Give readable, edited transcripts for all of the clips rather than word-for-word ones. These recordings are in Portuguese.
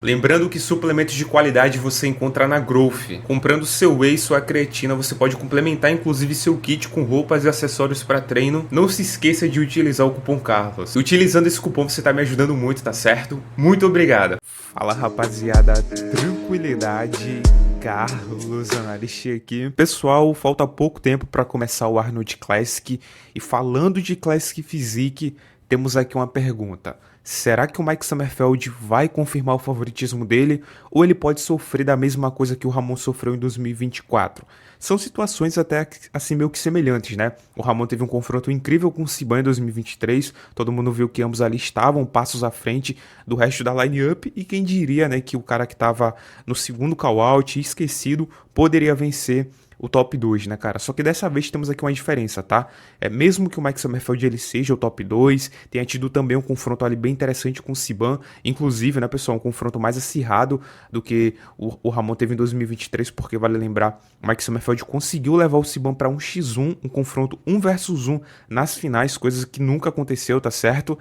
Lembrando que suplementos de qualidade você encontra na Growth. Comprando seu whey e sua creatina, você pode complementar inclusive seu kit com roupas e acessórios para treino. Não se esqueça de utilizar o cupom Carlos. Utilizando esse cupom você está me ajudando muito, tá certo? Muito obrigado. Fala rapaziada, tranquilidade. Carlos Analista aqui. Pessoal, falta pouco tempo para começar o Arnold Classic. E falando de Classic Physique, temos aqui uma pergunta. Será que o Mike Sommerfeld vai confirmar o favoritismo dele ou ele pode sofrer da mesma coisa que o Ramon sofreu em 2024? São situações até assim meio que semelhantes, né? O Ramon teve um confronto incrível com o Siban em 2023, todo mundo viu que ambos ali estavam passos à frente do resto da line-up e quem diria, né, que o cara que estava no segundo call-out esquecido poderia vencer o top 2, né, cara? Só que dessa vez temos aqui uma diferença, tá? Mesmo que o Mike Sommerfeld ele seja o top 2, tenha tido também um confronto ali bem interessante com o Siban, inclusive, né, pessoal, um confronto mais acirrado do que o Ramon teve em 2023, porque vale lembrar, o Mike Sommerfeld conseguiu levar o Siban para 1x1, um confronto 1 versus 1 nas finais, coisas que nunca aconteceu, tá certo?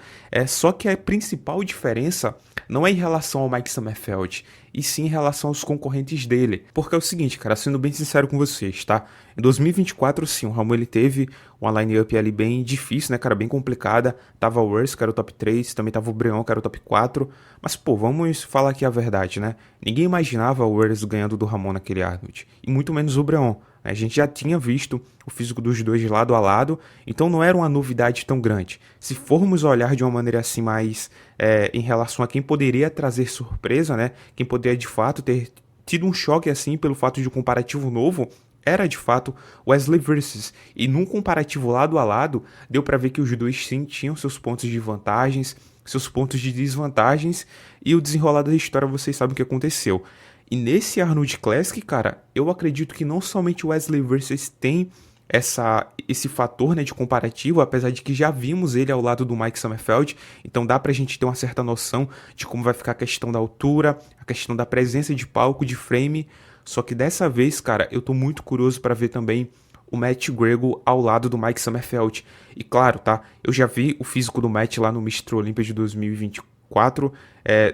Só que a principal diferença não é em relação ao Mike Sommerfeld, e sim em relação aos concorrentes dele. Porque é o seguinte, cara, sendo bem sincero com vocês, tá? Em 2024, sim, o Ramon ele teve uma line-up ali bem difícil, né, cara, bem complicada. Tava o Worst, que era o top 3, também tava o Breon, que era o top 4. Mas, pô, vamos falar aqui a verdade, né? Ninguém imaginava o Worst ganhando do Ramon naquele Arnold, e muito menos o Breon. A gente já tinha visto o físico dos dois de lado a lado, então não era uma novidade tão grande. Se formos olhar de uma maneira assim mais em relação a quem poderia trazer surpresa, né? Quem poderia de fato ter tido um choque assim pelo fato de um comparativo novo, era de fato Wesley Versus. E num comparativo lado a lado, deu para ver que os dois sim tinham seus pontos de vantagens, seus pontos de desvantagens, e o desenrolar da história vocês sabem o que aconteceu. E nesse Arnold Classic, cara, eu acredito que não somente o Wesley Versus tem esse fator, né, de comparativo, apesar de que já vimos ele ao lado do Mike Sommerfeld, então dá pra gente ter uma certa noção de como vai ficar a questão da altura, a questão da presença de palco, de frame, só que dessa vez, cara, eu tô muito curioso para ver também o Matt Grego ao lado do Mike Sommerfeld. E claro, tá, eu já vi o físico do Matt lá no Mr. Olympia de 2024,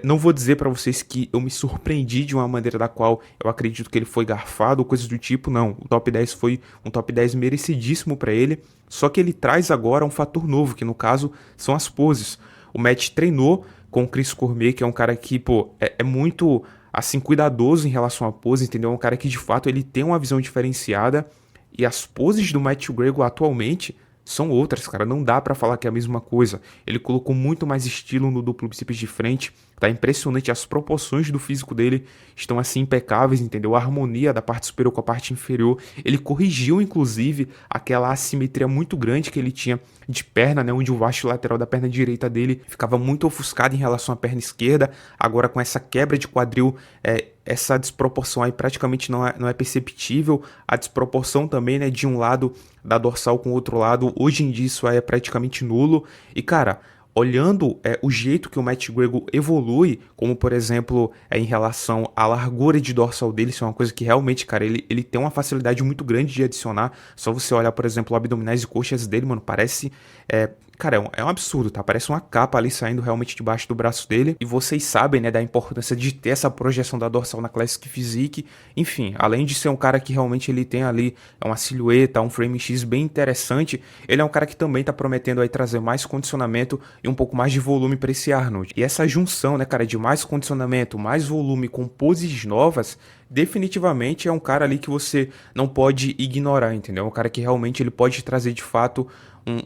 não vou dizer pra vocês que eu me surpreendi de uma maneira da qual eu acredito que ele foi garfado ou coisas do tipo, não. O top 10 foi um top 10 merecidíssimo pra ele, só que ele traz agora um fator novo, que no caso são as poses. O Matt treinou com o Chris Cormier, que é um cara que, pô, é muito, assim, cuidadoso em relação à pose, entendeu? É um cara que, de fato, ele tem uma visão diferenciada, e as poses do Matt Grego atualmente são outras, cara, não dá pra falar que é a mesma coisa. Ele colocou muito mais estilo no duplo bíceps de frente, tá impressionante, as proporções do físico dele estão assim impecáveis, entendeu? A harmonia da parte superior com a parte inferior, ele corrigiu inclusive aquela assimetria muito grande que ele tinha de perna, né, onde o vasto lateral da perna direita dele ficava muito ofuscado em relação à perna esquerda, agora com essa quebra de quadril, essa desproporção aí praticamente não é perceptível, a desproporção também, né, de um lado da dorsal com o outro lado, hoje em dia isso aí é praticamente nulo, e cara, olhando o jeito que o Matt Grego evolui, como por exemplo em relação à largura de dorsal dele, isso é uma coisa que realmente, cara, ele tem uma facilidade muito grande de adicionar, só você olhar, por exemplo, abdominais e coxas dele, mano, parece... Cara, é um absurdo, tá? Parece uma capa ali saindo realmente debaixo do braço dele. E vocês sabem, né, da importância de ter essa projeção da dorsal na Classic Physique. Enfim, além de ser um cara que realmente ele tem ali uma silhueta, um frame X bem interessante, ele é um cara que também tá prometendo aí trazer mais condicionamento e um pouco mais de volume para esse Arnold. E essa junção, né, cara, de mais condicionamento, mais volume com poses novas, definitivamente é um cara ali que você não pode ignorar, entendeu? É um cara que realmente ele pode trazer de fato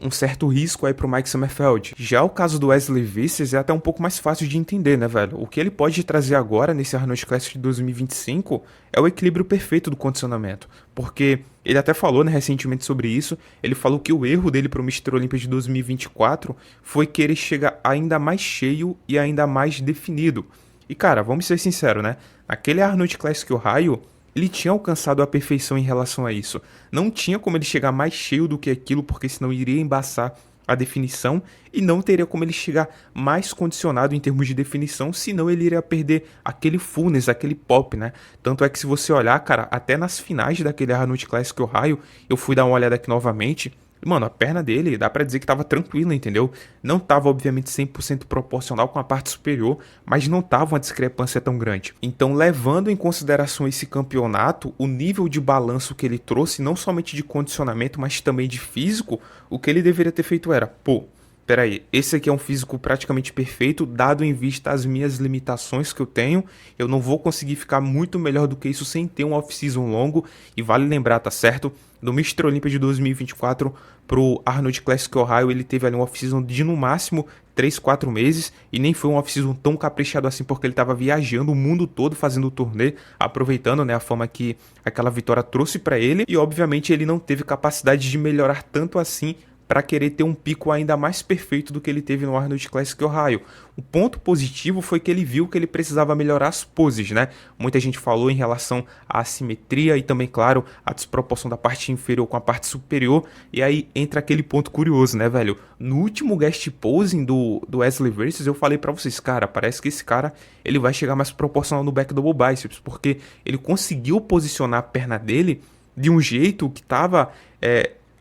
um certo risco aí pro Mike Sommerfeld. Já o caso do Wesley Vissers é até um pouco mais fácil de entender, né, velho? O que ele pode trazer agora nesse Arnold Classic de 2025 é o equilíbrio perfeito do condicionamento. Porque ele até falou, né, recentemente sobre isso, ele falou que o erro dele pro Mr. Olympia de 2024 foi querer chegar ainda mais cheio e ainda mais definido. E cara, vamos ser sinceros, né? Aquele Arnold Classic Ohio, ele tinha alcançado a perfeição em relação a isso. Não tinha como ele chegar mais cheio do que aquilo, porque senão iria embaçar a definição, e não teria como ele chegar mais condicionado em termos de definição, senão ele iria perder aquele fullness, aquele pop, né? Tanto é que se você olhar, cara, até nas finais daquele Arnold Classic Ohio, eu fui dar uma olhada aqui novamente, Mano, a perna dele, dá pra dizer que tava tranquila, entendeu? Não tava, obviamente, 100% proporcional com a parte superior, mas não tava uma discrepância tão grande. Então, levando em consideração esse campeonato, o nível de balanço que ele trouxe, não somente de condicionamento, mas também de físico, o que ele deveria ter feito era, pô, peraí, esse aqui é um físico praticamente perfeito, dado em vista as minhas limitações que eu tenho, eu não vou conseguir ficar muito melhor do que isso sem ter um off-season longo, e vale lembrar, tá certo? Do Mr. Olympia de 2024 pro Arnold Classic Ohio, ele teve ali um off-season de no máximo 3, 4 meses, e nem foi um off-season tão caprichado assim, porque ele estava viajando o mundo todo fazendo o turnê, aproveitando, né, a fama que aquela vitória trouxe para ele, e obviamente ele não teve capacidade de melhorar tanto assim para querer ter um pico ainda mais perfeito do que ele teve no Arnold Classic Ohio. O ponto positivo foi que ele viu que ele precisava melhorar as poses, né? Muita gente falou em relação à assimetria e também, claro, a desproporção da parte inferior com a parte superior, e aí entra aquele ponto curioso, né, velho? No último guest posing do Wesley Versus, eu falei para vocês, cara, parece que esse cara ele vai chegar mais proporcional no back double biceps, porque ele conseguiu posicionar a perna dele de um jeito que tava...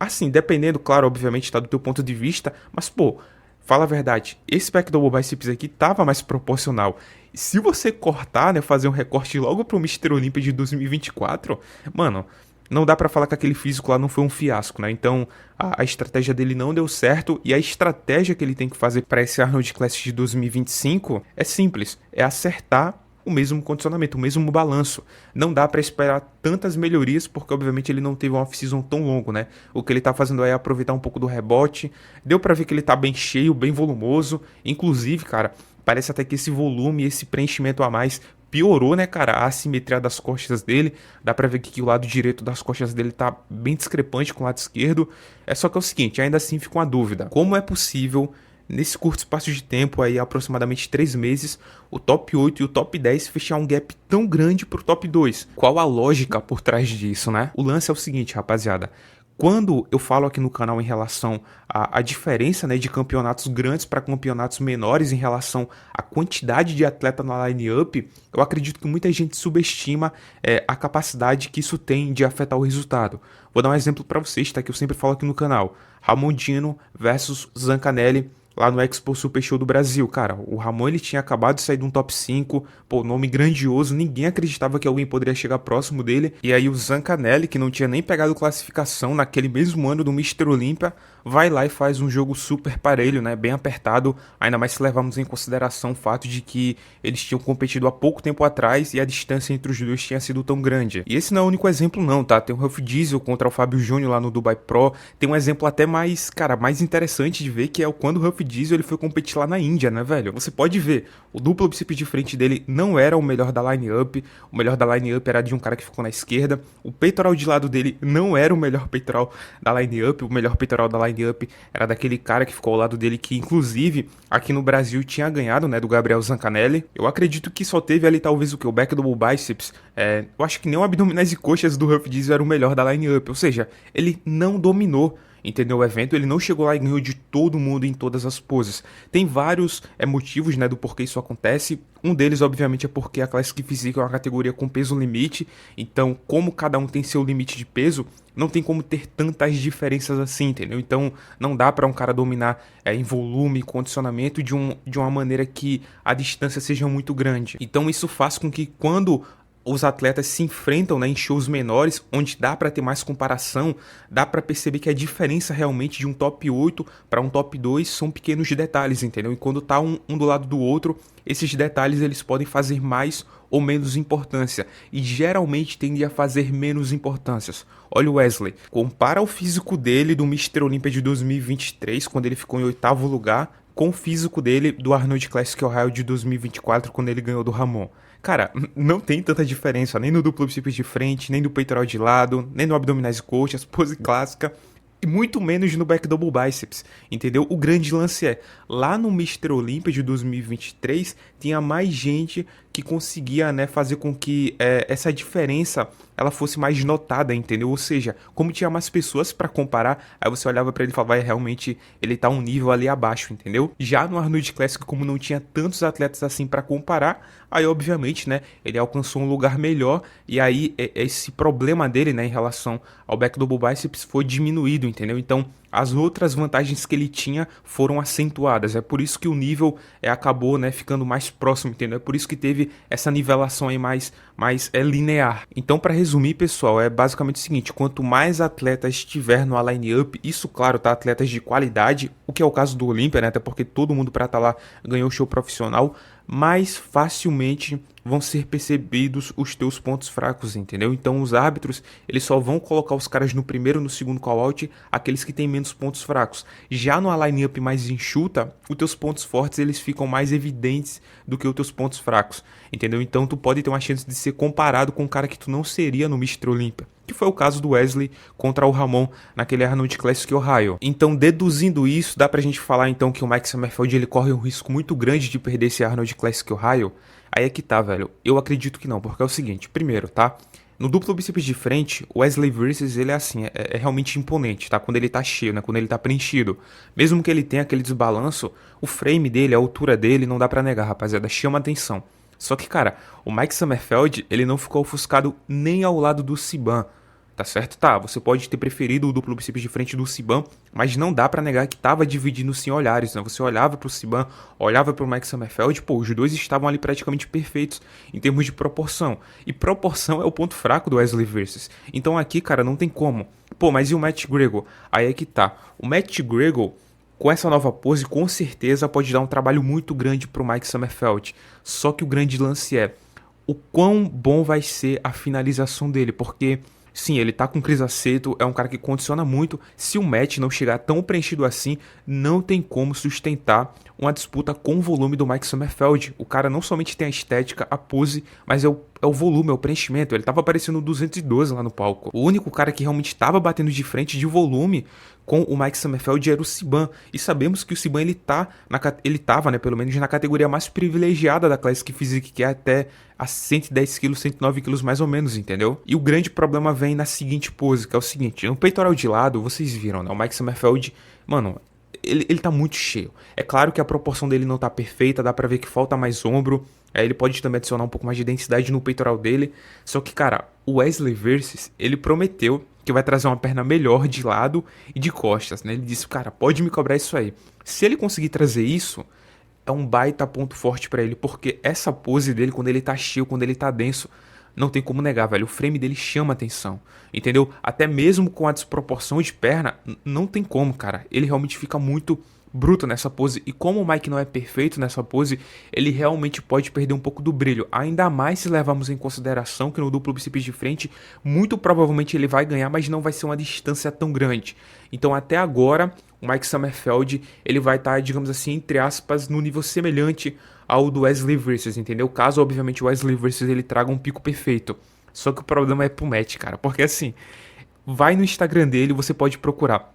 assim, dependendo, claro, obviamente, tá do teu ponto de vista, mas, pô, fala a verdade, esse back double biceps aqui tava mais proporcional. Se você cortar, né, fazer um recorte logo pro Mr. Olympia de 2024, mano, não dá pra falar que aquele físico lá não foi um fiasco, né? Então, a estratégia dele não deu certo, e a estratégia que ele tem que fazer para esse Arnold Classic de 2025 é simples, é acertar o mesmo condicionamento, o mesmo balanço. Não dá para esperar tantas melhorias, porque obviamente ele não teve um off-season tão longo, né? O que ele tá fazendo aí é aproveitar um pouco do rebote. Deu para ver que ele tá bem cheio, bem volumoso. Inclusive, cara, parece até que esse volume, esse preenchimento a mais piorou, né, cara, a assimetria das costas dele. Dá pra ver que o lado direito das costas dele tá bem discrepante com o lado esquerdo. É só que é o seguinte, ainda assim fica uma dúvida. Como é possível, nesse curto espaço de tempo, aí aproximadamente 3 meses, o top 8 e o top 10 fechar um gap tão grande pro top 2? Qual a lógica por trás disso, né? O lance é o seguinte, rapaziada. Quando eu falo aqui no canal em relação à diferença, né, de campeonatos grandes para campeonatos menores em relação à quantidade de atleta na line-up, eu acredito que muita gente subestima a capacidade que isso tem de afetar o resultado. Vou dar um exemplo para vocês, tá, que eu sempre falo aqui no canal. Ramon Dino versus Zancanelli lá no Expo Super Show do Brasil. Cara, o Ramon ele tinha acabado de sair de um top 5, pô, nome grandioso, ninguém acreditava que alguém poderia chegar próximo dele, e aí o Zancanelli, que não tinha nem pegado classificação naquele mesmo ano do Mr. Olympia, vai lá e faz um jogo super parelho, né, bem apertado, ainda mais se levarmos em consideração o fato de que eles tinham competido há pouco tempo atrás e a distância entre os dois tinha sido tão grande. E esse não é o único exemplo não, tá? Tem o Ruff Diesel contra o Fábio Júnior lá no Dubai Pro, tem um exemplo até mais, cara, mais interessante de ver, que é quando o Ruff Diesel ele foi competir lá na Índia, né, velho? Você pode ver, o duplo bíceps de frente dele não era o melhor da line-up, o melhor da line-up era de um cara que ficou na esquerda, o peitoral de lado dele não era o melhor peitoral da line-up, o melhor peitoral da line-up era daquele cara que ficou ao lado dele, que inclusive aqui no Brasil tinha ganhado, né, do Gabriel Zancanelli. Eu acredito que só teve ali talvez o back double biceps, eu acho que nem o abdominais e coxas do Ruff Diesel era o melhor da line-up, ou seja, ele não dominou, entendeu, o evento, ele não chegou lá e ganhou de todo mundo em todas as poses. Tem vários motivos, né, do porquê isso acontece. Um deles, obviamente, é porque a Classic Physique é uma categoria com peso limite, então, como cada um tem seu limite de peso, não tem como ter tantas diferenças assim, entendeu? Então, não dá para um cara dominar em volume, condicionamento de uma maneira que a distância seja muito grande. Então, isso faz com que quando os atletas se enfrentam, né, em shows menores, onde dá para ter mais comparação, dá para perceber que a diferença realmente de um top 8 para um top 2 são pequenos detalhes, entendeu? E quando tá um do lado do outro, esses detalhes eles podem fazer mais ou menos importância, e geralmente tendem a fazer menos importâncias. Olha o Wesley, compara o físico dele do Mr. Olympia de 2023, quando ele ficou em 8º lugar, com o físico dele do Arnold Classic Ohio de 2024, quando ele ganhou do Ramon. Cara, não tem tanta diferença, nem no duplo bíceps de frente, nem no peitoral de lado, nem no abdominais e coxas, pose clássica, e muito menos no back double biceps, entendeu? O grande lance é, lá no Mr. Olympia de 2023, tinha mais gente que conseguia, né, fazer com que essa diferença ela fosse mais notada, entendeu? Ou seja, como tinha mais pessoas para comparar, aí você olhava para ele e falava, realmente ele tá um nível ali abaixo, entendeu? Já no Arnold Classic, como não tinha tantos atletas assim para comparar, aí obviamente, né, ele alcançou um lugar melhor, e aí esse problema dele, né, em relação ao back double biceps foi diminuído, entendeu? Então, as outras vantagens que ele tinha foram acentuadas. É por isso que o nível acabou, né, ficando mais próximo, entendeu? É por isso que teve essa nivelação aí mais linear. Então, para resumir, pessoal, é basicamente o seguinte: quanto mais atletas estiver no line-up, isso, claro, tá, atletas de qualidade, o que é o caso do Olímpia, né, até porque todo mundo para estar lá ganhou show profissional, mais facilmente vão ser percebidos os teus pontos fracos, entendeu? Então os árbitros, eles só vão colocar os caras no primeiro e no segundo call-out, aqueles que têm menos pontos fracos. Já no line-up mais enxuta, os teus pontos fortes, eles ficam mais evidentes do que os teus pontos fracos, entendeu? Então tu pode ter uma chance de ser comparado com um cara que tu não seria no Mr. Olympia, que foi o caso do Wesley contra o Ramon naquele Arnold Classic Ohio. Então, deduzindo isso, dá pra gente falar então que o Mike Summerfield ele corre um risco muito grande de perder esse Arnold Classic Ohio? Aí é que tá, velho. Eu acredito que não, porque é o seguinte: primeiro, tá? No duplo bíceps de frente, o Wesley Versus, ele é assim, é realmente imponente, tá? Quando ele tá cheio, né? Quando ele tá preenchido. Mesmo que ele tenha aquele desbalanço, o frame dele, a altura dele, não dá pra negar, rapaziada, chama atenção. Só que, cara, o Mike Summerfield, ele não ficou ofuscado nem ao lado do Siban. Tá certo? Tá, você pode ter preferido o duplo bíceps de frente do Siban, mas não dá pra negar que tava dividindo-se em olhares, né? Você olhava pro Siban, olhava pro Mike Summerfield, pô, os dois estavam ali praticamente perfeitos em termos de proporção. E proporção é o ponto fraco do Wesley Versus. Então aqui, cara, não tem como. Pô, mas e o Matt Griggle? Aí é que tá. O Matt Griggle, com essa nova pose, com certeza pode dar um trabalho muito grande pro Mike Summerfield. Só que o grande lance é o quão bom vai ser a finalização dele, porque sim, ele tá com Chris Aceto, é um cara que condiciona muito. Se o match não chegar tão preenchido assim, não tem como sustentar uma disputa com o volume do Mike Summerfield. O cara não somente tem a estética, a pose, mas é o volume, é o preenchimento. Ele tava aparecendo 212 lá no palco. O único cara que realmente tava batendo de frente de volume com o Mike Summerfield era o Siban. E sabemos que o Siban, ele tava, né, pelo menos na categoria mais privilegiada da Classic Physique, que é até a 110 kg, 109 kg mais ou menos, entendeu? E o grande problema vem na seguinte pose, que é o seguinte: no peitoral de lado, vocês viram, né? O Mike Summerfield, mano, ele tá muito cheio. É claro que a proporção dele não tá perfeita, dá pra ver que falta mais ombro. Ele pode também adicionar um pouco mais de densidade no peitoral dele. Só que, cara, o Wesley Versus, ele prometeu que vai trazer uma perna melhor de lado e de costas, né? Ele disse, cara, pode me cobrar isso aí. Se ele conseguir trazer isso, é um baita ponto forte pra ele, porque essa pose dele, quando ele tá cheio, quando ele tá denso, não tem como negar, velho. O frame dele chama atenção, entendeu? Até mesmo com a desproporção de perna, não tem como, cara. Ele realmente fica muito bruto nessa pose. E como o Mike não é perfeito nessa pose, ele realmente pode perder um pouco do brilho. Ainda mais se levarmos em consideração que no duplo bíceps de frente, muito provavelmente ele vai ganhar, mas não vai ser uma distância tão grande. Então até agora, o Mike Summerfield, ele vai estar, digamos assim, entre aspas, no nível semelhante ao do Wesley Versus, entendeu? Caso, obviamente, o Wesley Versus ele traga um pico perfeito. Só que o problema é pro Matt, cara. Porque assim, vai no Instagram dele, você pode procurar.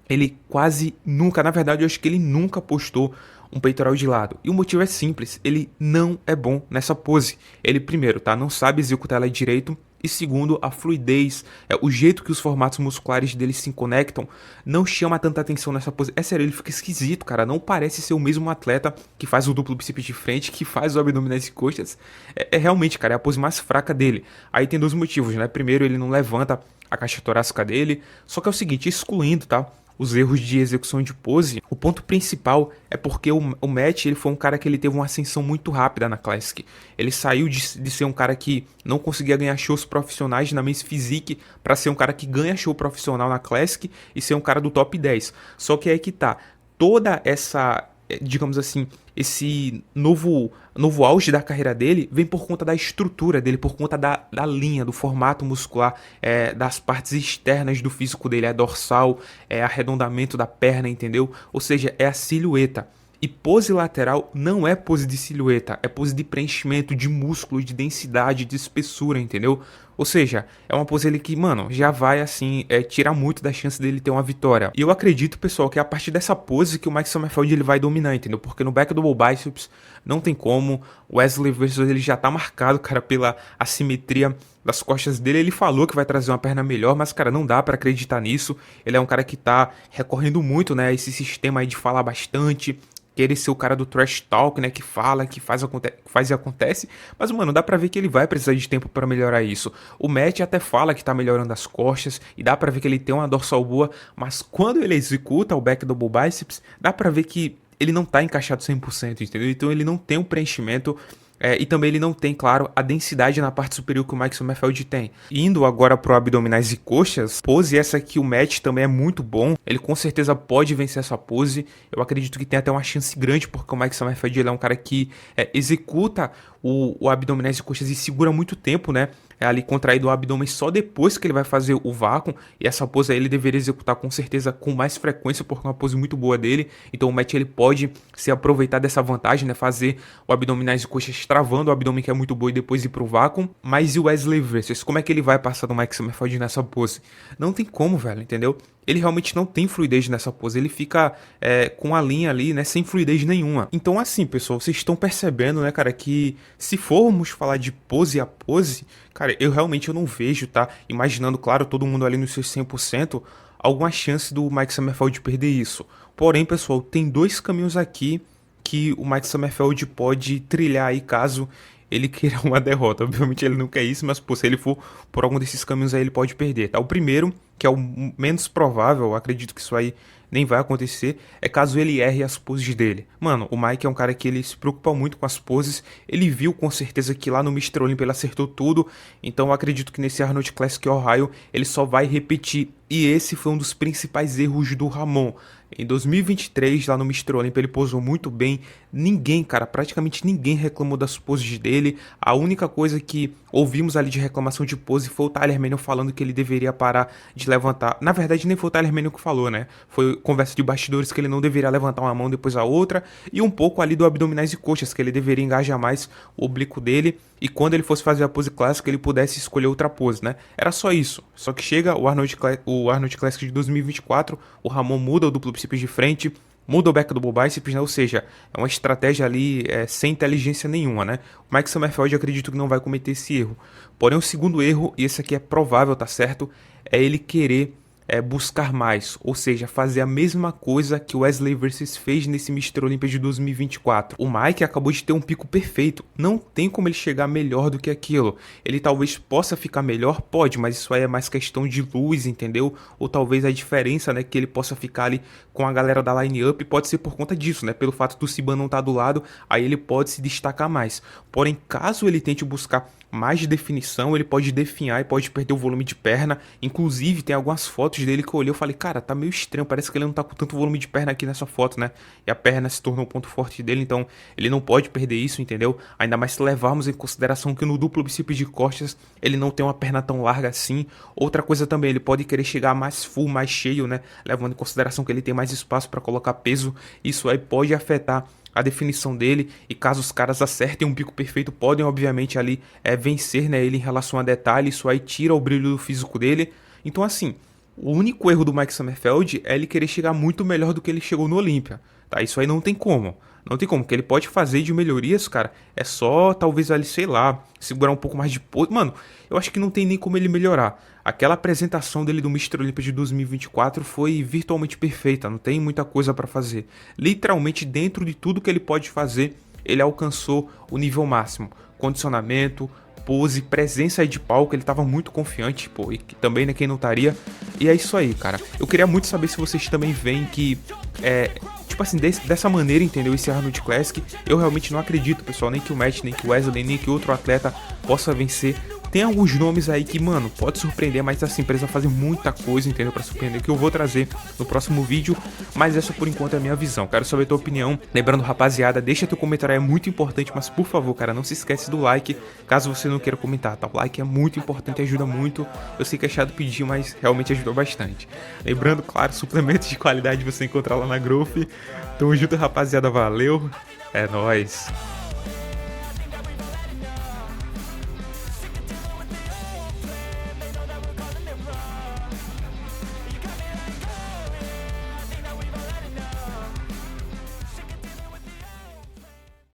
Ele quase nunca, na verdade eu acho que ele nunca postou um peitoral de lado. E o motivo é simples, ele não é bom nessa pose. Ele primeiro, tá, não sabe executar ela direito. E segundo, a fluidez, o jeito que os formatos musculares dele se conectam, não chama tanta atenção nessa pose. É sério, ele fica esquisito, cara. Não parece ser o mesmo atleta que faz o duplo bíceps de frente, que faz o abdominais e costas. É realmente, cara, é a pose mais fraca dele. Aí tem dois motivos, né? Primeiro, ele não levanta a caixa torácica dele. Só que é o seguinte, excluindo, tá, os erros de execução de pose, o ponto principal é porque o Matt, ele foi um cara que ele teve uma ascensão muito rápida na Classic. Ele saiu de ser um cara que não conseguia ganhar shows profissionais na Men's Physique para ser um cara que ganha show profissional na Classic e ser um cara do top 10. Só que é aí que tá, toda essa, digamos assim, esse novo auge da carreira dele vem por conta da estrutura dele, por conta da linha, do formato muscular, das partes externas do físico dele, é dorsal, é arredondamento da perna, entendeu? Ou seja, é a silhueta. E pose lateral não é pose de silhueta, é pose de preenchimento, de músculo, de densidade, de espessura, entendeu? Ou seja, é uma pose ali que, mano, já vai, assim, tirar muito da chance dele ter uma vitória. E eu acredito, pessoal, que é a partir dessa pose que o Mike Summerfield ele vai dominar, entendeu? Porque no back double biceps não tem como. O Wesley Versus ele já tá marcado, cara, pela assimetria das costas dele. Ele falou que vai trazer uma perna melhor, mas, cara, não dá pra acreditar nisso. Ele é um cara que tá recorrendo muito, né, a esse sistema aí de falar bastante, querer ser o cara do trash talk, né, que fala, que faz e acontece, mas, mano, dá pra ver que ele vai precisar de tempo pra melhorar isso. O Matt até fala que tá melhorando as costas, e dá pra ver que ele tem uma dorsal boa, mas quando ele executa o back double biceps, dá pra ver que ele não tá encaixado 100%, entendeu? Então ele não tem um preenchimento. E também ele não tem, claro, a densidade na parte superior que o Mike Sommerfeld tem. Indo agora pro abdominais e coxas, pose essa aqui, o Matt também é muito bom. Ele com certeza pode vencer essa pose. Eu acredito que tem até uma chance grande, porque o Mike Sommerfeld ele é um cara que executa o abdominais e coxas e segura muito tempo, né? Ali contraído o abdômen só depois que ele vai fazer o vácuo, e essa pose aí ele deveria executar com certeza com mais frequência, porque é uma pose muito boa dele. Então o Matt ele pode se aproveitar dessa vantagem, né, fazer o abdominais e coxas travando o abdômen, que é muito boa, e depois ir pro vácuo. Mas e o Wesley Versus, como é que ele vai passar do Mike Sommerfeld nessa pose? Não tem como, velho, entendeu? Ele realmente não tem fluidez nessa pose, ele fica com a linha ali, né, sem fluidez nenhuma. Então assim, pessoal, vocês estão percebendo, né, cara, que se formos falar de pose a pose, cara, eu não vejo, tá, imaginando, claro, todo mundo ali nos seus 100%, alguma chance do Mike Sommerfeld perder isso. Porém, pessoal, tem dois caminhos aqui que o Mike Sommerfeld pode trilhar aí caso ele queira uma derrota. Obviamente ele não quer isso, mas pô, se ele for por algum desses caminhos aí, ele pode perder, tá? O primeiro, que é o menos provável, eu acredito que isso aí nem vai acontecer, é caso ele erre as poses dele. Mano, o Mike é um cara que ele se preocupa muito com as poses, ele viu com certeza que lá no Mr. Olympia ele acertou tudo, então eu acredito que nesse Arnold Classic Ohio ele só vai repetir, e esse foi um dos principais erros do Ramon. Em 2023, lá no Mr. Olympia, ele posou muito bem. Ninguém, cara, praticamente ninguém reclamou das poses dele. A única coisa que ouvimos ali de reclamação de pose foi o Tyler Manion falando que ele deveria parar de levantar. Na verdade, nem foi o Tyler Manion que falou, né? Foi conversa de bastidores que ele não deveria levantar uma mão depois a outra. E um pouco ali do abdominais e coxas, que ele deveria engajar mais o oblíquo dele. E quando ele fosse fazer a pose clássica, ele pudesse escolher outra pose, né? Era só isso. Só que chega o Arnold Classic de 2024, o Ramon muda o duplo bíceps de frente, muda o back double biceps, né? Ou seja, é uma estratégia ali sem inteligência nenhuma, né? O Mike Sommerfeld, eu acredito que não vai cometer esse erro. Porém, o segundo erro, e esse aqui é provável, tá certo? É ele querer buscar mais, ou seja, fazer a mesma coisa que o Wesley Versus fez nesse Mr. Olympia de 2024. O Mike acabou de ter um pico perfeito, não tem como ele chegar melhor do que aquilo. Ele talvez possa ficar melhor, pode, mas isso aí é mais questão de luz, entendeu? Ou talvez a diferença, né, que ele possa ficar ali com a galera da line-up pode ser por conta disso, né? Pelo fato do Siban não estar do lado, aí ele pode se destacar mais. Porém, caso ele tente buscar mais definição, ele pode definhar e pode perder o volume de perna. Inclusive, tem algumas fotos dele que eu olhei e falei, cara, tá meio estranho, parece que ele não tá com tanto volume de perna aqui nessa foto, né? E a perna se tornou um ponto forte dele, então ele não pode perder isso, entendeu? Ainda mais se levarmos em consideração que no duplo bíceps de costas ele não tem uma perna tão larga assim. Outra coisa também, ele pode querer chegar mais full, mais cheio, né? Levando em consideração que ele tem mais espaço para colocar peso, isso aí pode afetar a definição dele, e caso os caras acertem um pico perfeito, podem obviamente ali vencer, né, ele em relação a detalhe, isso aí tira o brilho do físico dele. Então assim, o único erro do Mike Sommerfeld é ele querer chegar muito melhor do que ele chegou no Olympia, tá? Isso aí não tem como. Não tem como, o que ele pode fazer de melhorias, cara, é só talvez ali, sei lá, segurar um pouco mais de pose. Mano, eu acho que não tem nem como ele melhorar. Aquela apresentação dele do Mr. Olympia de 2024 foi virtualmente perfeita, não tem muita coisa pra fazer. Literalmente, dentro de tudo que ele pode fazer, ele alcançou o nível máximo. Condicionamento, pose, presença aí de palco, ele tava muito confiante, pô, e também, né, quem não estaria. E é isso aí, cara. Eu queria muito saber se vocês também veem que tipo assim, dessa maneira, entendeu? Esse Arnold Classic, eu realmente não acredito, pessoal, nem que o Matt, nem que o Wesley, nem que outro atleta possa vencer. Tem alguns nomes aí que, mano, pode surpreender, mas essa empresa faz muita coisa, entendeu? Pra surpreender, que eu vou trazer no próximo vídeo, mas essa por enquanto é a minha visão. Quero saber a tua opinião. Lembrando, rapaziada, deixa teu comentário, é muito importante, mas por favor, cara, não se esquece do like, caso você não queira comentar, tá? O like é muito importante, ajuda muito. Eu sei que é chato pedir, mas realmente ajudou bastante. Lembrando, claro, suplementos de qualidade você encontrar lá na Growth. Tamo junto, rapaziada, valeu, é nóis.